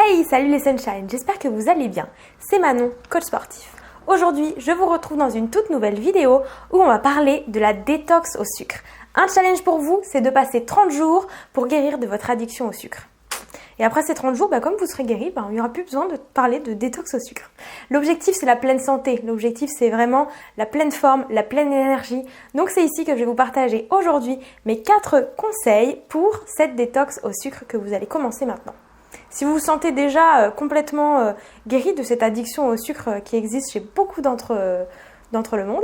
Hey, salut les Sunshine, j'espère que vous allez bien. C'est Manon, coach sportif. Aujourd'hui, je vous retrouve dans une toute nouvelle vidéo où on va parler de la détox au sucre. Un challenge pour vous, c'est de passer 30 jours pour guérir de votre addiction au sucre. Et après ces 30 jours, comme vous serez guéri, il n'y aura plus besoin de parler de détox au sucre. L'objectif, c'est la pleine santé. L'objectif, c'est vraiment la pleine forme, la pleine énergie. Donc c'est ici que je vais vous partager aujourd'hui mes 4 conseils pour cette détox au sucre que vous allez commencer maintenant. Si vous vous sentez déjà complètement guéri de cette addiction au sucre qui existe chez beaucoup d'entre le monde,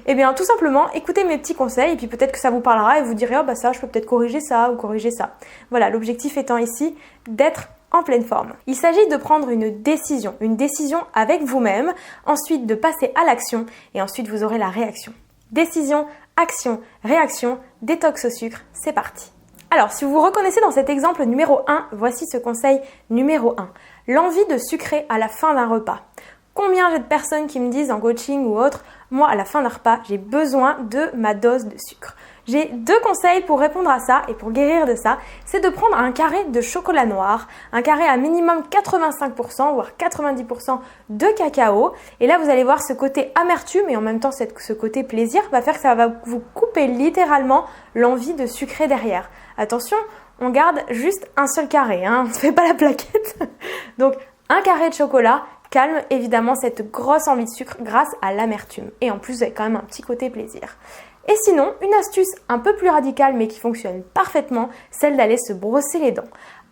et bien tout simplement écoutez mes petits conseils et puis peut-être que ça vous parlera et vous direz oh ça je peux peut-être corriger ça ou corriger ça. Voilà, l'objectif étant ici d'être en pleine forme. Il s'agit de prendre une décision avec vous-même, ensuite de passer à l'action et ensuite vous aurez la réaction. Décision, action, réaction, détox au sucre, c'est parti. Alors, si vous vous reconnaissez dans cet exemple numéro 1, voici ce conseil numéro 1. L'envie de sucrer à la fin d'un repas. Combien j'ai de personnes qui me disent en coaching ou autre, moi à la fin d'un repas, j'ai besoin de ma dose de sucre. J'ai 2 conseils pour répondre à ça et pour guérir de ça, c'est de prendre un carré de chocolat noir, un carré à minimum 85%, voire 90% de cacao. Et là, vous allez voir ce côté amertume et en même temps ce côté plaisir va faire que ça va vous couper littéralement l'envie de sucrer derrière. Attention, on garde juste un seul carré, on ne se fait pas la plaquette. Donc, un carré de chocolat calme évidemment cette grosse envie de sucre grâce à l'amertume. Et en plus, vous avez quand même un petit côté plaisir. Et sinon, une astuce un peu plus radicale mais qui fonctionne parfaitement, celle d'aller se brosser les dents.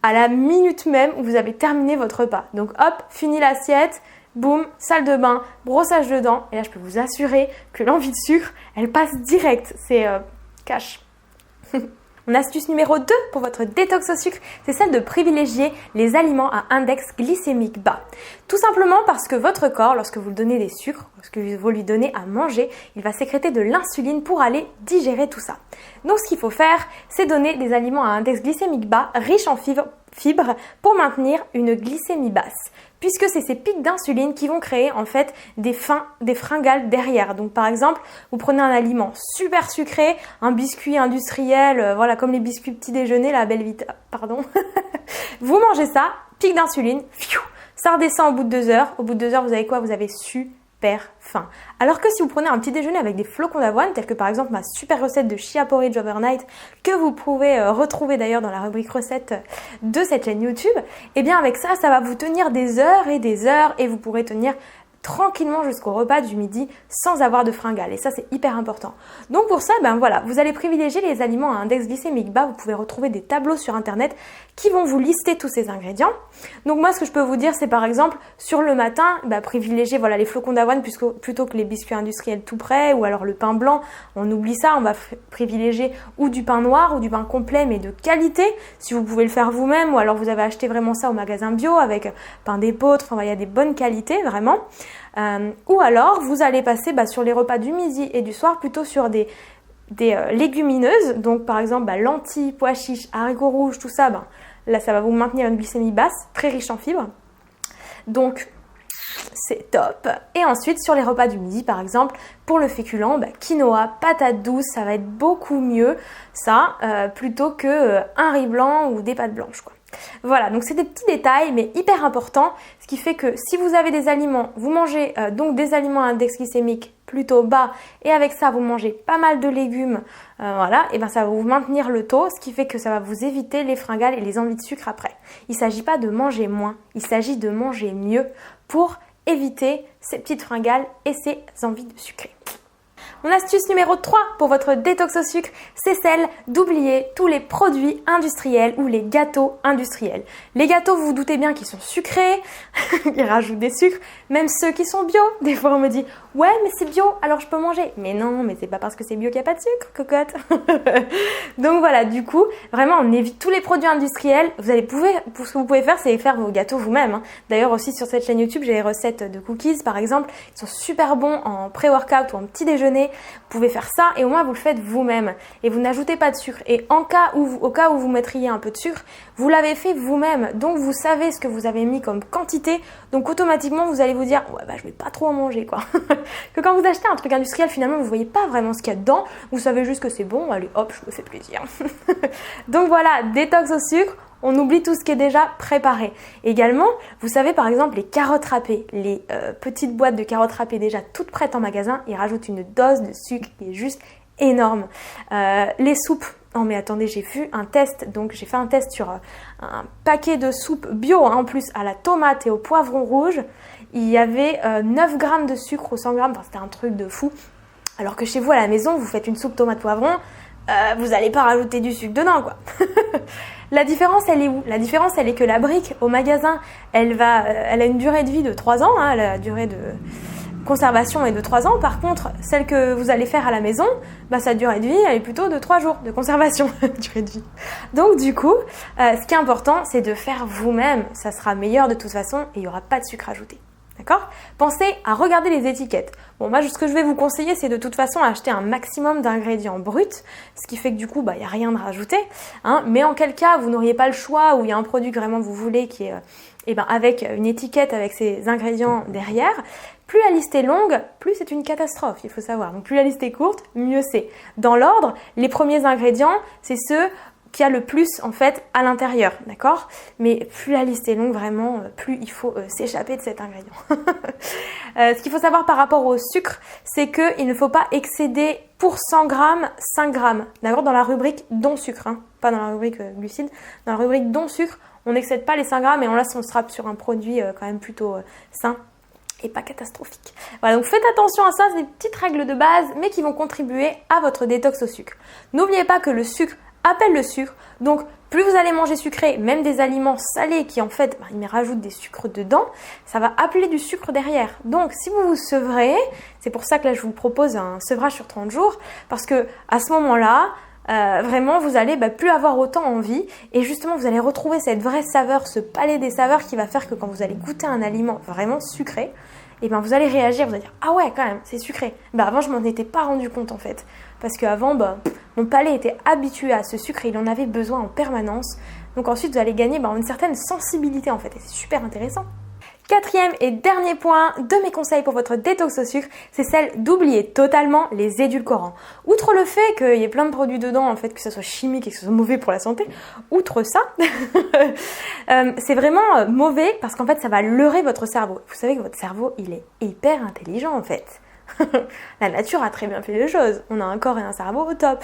À la minute même où vous avez terminé votre repas. Donc hop, fini l'assiette, boum, salle de bain, brossage de dents. Et là, je peux vous assurer que l'envie de sucre, elle passe direct. C'est cash. Mon astuce numéro 2 pour votre détox au sucre, c'est celle de privilégier les aliments à index glycémique bas. Tout simplement parce que votre corps, lorsque vous lui donnez des sucres, lorsque vous lui donnez à manger, il va sécréter de l'insuline pour aller digérer tout ça. Donc ce qu'il faut faire, c'est donner des aliments à index glycémique bas, riches en fibres, pour maintenir une glycémie basse. Puisque c'est ces pics d'insuline qui vont créer en fait des fringales derrière. Donc par exemple, vous prenez un aliment super sucré, un biscuit industriel, comme les biscuits petit déjeuner, la Belvita, pardon. Vous mangez ça, pic d'insuline, ça redescend au bout de 2 heures. Au bout de 2 heures, vous avez quoi? Vous avez super faim. Alors que si vous prenez un petit déjeuner avec des flocons d'avoine, tel que par exemple ma super recette de chia porridge overnight, que vous pouvez retrouver d'ailleurs dans la rubrique recettes de cette chaîne YouTube, et bien avec ça, ça va vous tenir des heures et vous pourrez tenir tranquillement jusqu'au repas du midi sans avoir de fringales. Et ça, c'est hyper important. Donc pour ça, vous allez privilégier les aliments à index glycémique bas. Vous pouvez retrouver des tableaux sur internet qui vont vous lister tous ces ingrédients. Donc moi, ce que je peux vous dire, c'est par exemple, sur le matin, privilégier les flocons d'avoine plutôt que les biscuits industriels tout prêts ou alors le pain blanc. On oublie ça, on va privilégier ou du pain noir ou du pain complet mais de qualité. Si vous pouvez le faire vous-même ou alors vous avez acheté vraiment ça au magasin bio avec pain d'épeautre, il y a des bonnes qualités vraiment. Ou alors vous allez passer sur les repas du midi et du soir plutôt sur des légumineuses, donc par exemple lentilles, pois chiches, haricots rouges, tout ça, là ça va vous maintenir une glycémie basse, très riche en fibres, donc c'est top. Et ensuite sur les repas du midi par exemple, pour le féculent, quinoa, patates douces, ça va être beaucoup mieux ça, plutôt que un riz blanc ou des pâtes blanches quoi. Voilà, donc c'est des petits détails mais hyper importants, ce qui fait que si vous avez des aliments, vous mangez donc des aliments à index glycémique plutôt bas et avec ça vous mangez pas mal de légumes, et ça va vous maintenir le taux, ce qui fait que ça va vous éviter les fringales et les envies de sucre après. Il ne s'agit pas de manger moins, il s'agit de manger mieux pour éviter ces petites fringales et ces envies de sucrer. Mon astuce numéro 3 pour votre détox au sucre, c'est celle d'oublier tous les produits industriels ou les gâteaux industriels. Les gâteaux, vous vous doutez bien qu'ils sont sucrés, ils rajoutent des sucres, même ceux qui sont bio. Des fois on me dit « Ouais, mais c'est bio, alors je peux manger. » Mais non, mais c'est pas parce que c'est bio qu'il n'y a pas de sucre, cocotte. Donc voilà, du coup, vraiment on évite tous les produits industriels. Ce que vous pouvez faire, c'est faire vos gâteaux vous-même. D'ailleurs aussi sur cette chaîne YouTube, j'ai les recettes de cookies par exemple, qui sont super bons en pré-workout ou en petit déjeuner. Vous pouvez faire ça et au moins vous le faites vous-même et vous n'ajoutez pas de sucre. Et au cas où vous mettriez un peu de sucre, vous l'avez fait vous-même. Donc vous savez ce que vous avez mis comme quantité. Donc automatiquement vous allez vous dire ouais je vais pas trop en manger quoi. Que quand vous achetez un truc industriel finalement vous voyez pas vraiment ce qu'il y a dedans. Vous savez juste que c'est bon. Allez hop je me fais plaisir. Donc voilà, détox au sucre. on oublie tout ce qui est déjà préparé. Également, vous savez par exemple les carottes râpées, les petites boîtes de carottes râpées déjà toutes prêtes en magasin, ils rajoutent une dose de sucre qui est juste énorme. Les soupes, non mais attendez, j'ai fait un test sur un paquet de soupe bio en plus à la tomate et au poivron rouge. Il y avait 9 grammes de sucre au 100 grammes, enfin, c'était un truc de fou. Alors que chez vous à la maison, vous faites une soupe tomate poivron, vous n'allez pas rajouter du sucre dedans quoi. La différence elle est où? La différence elle est que la brique au magasin, elle a une durée de vie de 3 ans, hein, la durée de conservation est de 3 ans. Par contre, celle que vous allez faire à la maison, sa durée de vie elle est plutôt de 3 jours de conservation. Durée de vie. Donc du coup, ce qui est important c'est de faire vous-même, ça sera meilleur de toute façon et il n'y aura pas de sucre ajouté. D'accord? Pensez à regarder les étiquettes. Bon, moi, ce que je vais vous conseiller, c'est de toute façon acheter un maximum d'ingrédients bruts, ce qui fait que du coup, il n'y a rien de rajouté. Hein, mais en quel cas, vous n'auriez pas le choix ou il y a un produit que vraiment vous voulez qui est avec une étiquette avec ces ingrédients derrière, plus la liste est longue, plus c'est une catastrophe, il faut savoir. Donc plus la liste est courte, mieux c'est. Dans l'ordre, les premiers ingrédients, c'est ceux qui a le plus en fait à l'intérieur, d'accord? Mais plus la liste est longue, vraiment, plus il faut s'échapper de cet ingrédient. Ce qu'il faut savoir par rapport au sucre, c'est qu'il ne faut pas excéder pour 100 grammes 5 grammes, d'accord? Dans la rubrique dont sucre, hein, pas dans la rubrique glucides, dans la rubrique dont sucre, on n'excède pas les 5 grammes et on sera sur un produit quand même plutôt sain et pas catastrophique. Voilà, donc faites attention à ça, c'est des petites règles de base, mais qui vont contribuer à votre détox au sucre. N'oubliez pas que le sucre appelle le sucre, donc plus vous allez manger sucré, même des aliments salés qui en fait, ils rajoutent des sucres dedans, ça va appeler du sucre derrière. Donc si vous vous sevrez, c'est pour ça que là je vous propose un sevrage sur 30 jours, parce que à ce moment-là, vraiment vous allez plus avoir autant envie et justement vous allez retrouver cette vraie saveur, ce palais des saveurs qui va faire que quand vous allez goûter un aliment vraiment sucré, et vous allez réagir, vous allez dire ah ouais quand même c'est sucré. Avant je m'en étais pas rendu compte en fait, parce qu'avant mon palais était habitué à ce sucre et il en avait besoin en permanence. Donc ensuite vous allez gagner une certaine sensibilité en fait et c'est super intéressant. Quatrième et dernier point de mes conseils pour votre détox au sucre, c'est celle d'oublier totalement les édulcorants. Outre le fait qu'il y ait plein de produits dedans, en fait, que ce soit chimique et que ce soit mauvais pour la santé, outre ça, c'est vraiment mauvais parce qu'en fait, ça va leurrer votre cerveau. Vous savez que votre cerveau, il est hyper intelligent en fait. La nature a très bien fait les choses. On a un corps et un cerveau au top.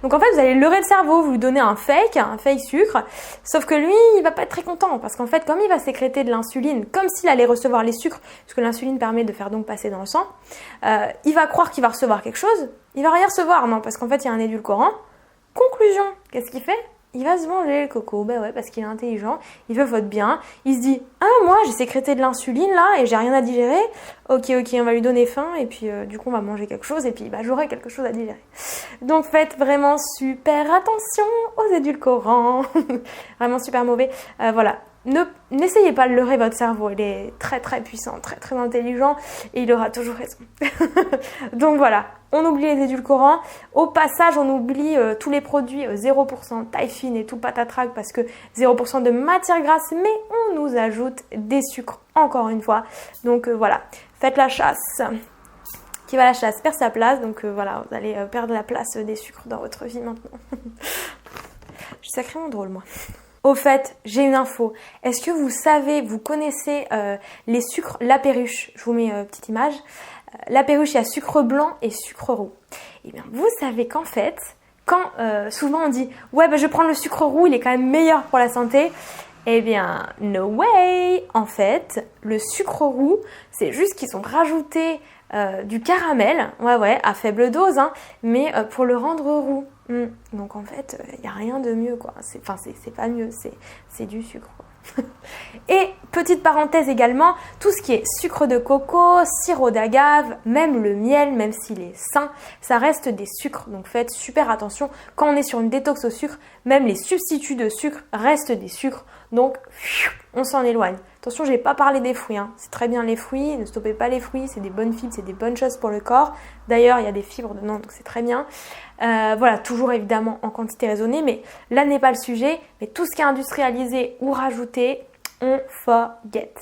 Donc en fait, vous allez leurrer le cerveau, vous lui donnez un fake sucre, sauf que lui, il va pas être très content parce qu'en fait, comme il va sécréter de l'insuline, comme s'il allait recevoir les sucres, puisque l'insuline permet de faire donc passer dans le sang, il va croire qu'il va recevoir quelque chose, il va rien recevoir, non, parce qu'en fait, il y a un édulcorant. Conclusion, qu'est-ce qu'il fait? Il va se manger le coco, ouais, parce qu'il est intelligent, il veut votre bien, il se dit « Ah, moi, j'ai sécrété de l'insuline, là, et j'ai rien à digérer. Ok, on va lui donner faim, et puis du coup, on va manger quelque chose, et puis j'aurai quelque chose à digérer. » Donc, faites vraiment super attention aux édulcorants. Vraiment super mauvais. Voilà. N'essayez pas de leurrer votre cerveau, il est très très puissant, très très intelligent et il aura toujours raison. Donc voilà, on oublie les édulcorants. Au passage, on oublie tous les produits 0% taille fine et tout patatrac parce que 0% de matière grasse, mais on nous ajoute des sucres encore une fois. Donc voilà, faites la chasse. Qui va à la chasse perd sa place, donc voilà, vous allez perdre la place des sucres dans votre vie maintenant. Je suis sacrément drôle moi. Au fait, j'ai une info. Est-ce que vous connaissez les sucres La Perruche? Je vous mets une petite image. La Perruche, il y a sucre blanc et sucre roux. Eh bien, vous savez qu'en fait, quand souvent on dit « Ouais, je prends le sucre roux, il est quand même meilleur pour la santé », eh bien, no way! En fait, le sucre roux, c'est juste qu'ils ont rajouté du caramel, à faible dose, hein, mais pour le rendre roux. Donc en fait, il n'y a rien de mieux, quoi. C'est pas mieux, c'est du sucre, quoi. Et petite parenthèse également, tout ce qui est sucre de coco, sirop d'agave, même le miel, même s'il est sain, ça reste des sucres. Donc faites super attention, quand on est sur une détox au sucre, même les substituts de sucre restent des sucres. Donc on s'en éloigne. Attention, je n'ai pas parlé des fruits, hein. C'est très bien les fruits, ne stoppez pas les fruits, c'est des bonnes fibres, c'est des bonnes choses pour le corps. D'ailleurs, il y a des fibres dedans, donc c'est très bien. Voilà, toujours évidemment en quantité raisonnée, mais là n'est pas le sujet. Mais tout ce qui est industrialisé ou rajouté, on forget.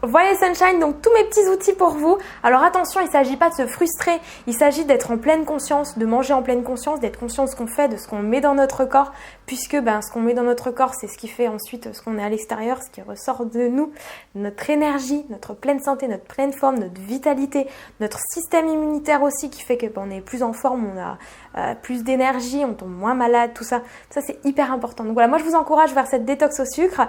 Voilà Sunshine, donc tous mes petits outils pour vous. Alors attention, il ne s'agit pas de se frustrer, il s'agit d'être en pleine conscience, de manger en pleine conscience, d'être conscient de ce qu'on fait, de ce qu'on met dans notre corps, puisque ce qu'on met dans notre corps, c'est ce qui fait ensuite ce qu'on est à l'extérieur, ce qui ressort de nous, notre énergie, notre pleine santé, notre pleine forme, notre vitalité, notre système immunitaire aussi qui fait qu'on est plus en forme, on a plus d'énergie, on tombe moins malade, tout ça. Ça c'est hyper important. Donc voilà, moi je vous encourage vers cette détox au sucre.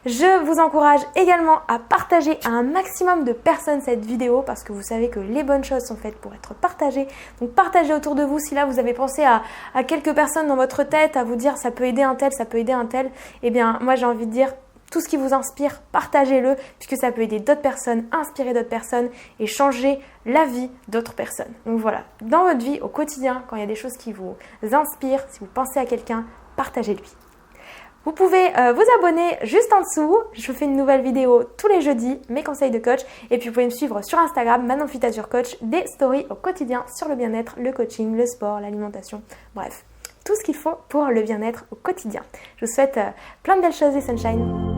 Je vous encourage également à partager à un maximum de personnes cette vidéo parce que vous savez que les bonnes choses sont faites pour être partagées. Donc partagez autour de vous. Si là vous avez pensé à quelques personnes dans votre tête, à vous dire ça peut aider un tel, ça peut aider un tel, eh bien moi j'ai envie de dire tout ce qui vous inspire, partagez-le puisque ça peut aider d'autres personnes, inspirer d'autres personnes et changer la vie d'autres personnes. Donc voilà, dans votre vie, au quotidien, quand il y a des choses qui vous inspirent, si vous pensez à quelqu'un, partagez-lui. Vous pouvez vous abonner juste en dessous. Je fais une nouvelle vidéo tous les jeudis, mes conseils de coach. Et puis vous pouvez me suivre sur Instagram, Manon Fitature Coach, des stories au quotidien sur le bien-être, le coaching, le sport, l'alimentation. Bref, tout ce qu'il faut pour le bien-être au quotidien. Je vous souhaite plein de belles choses et sunshine.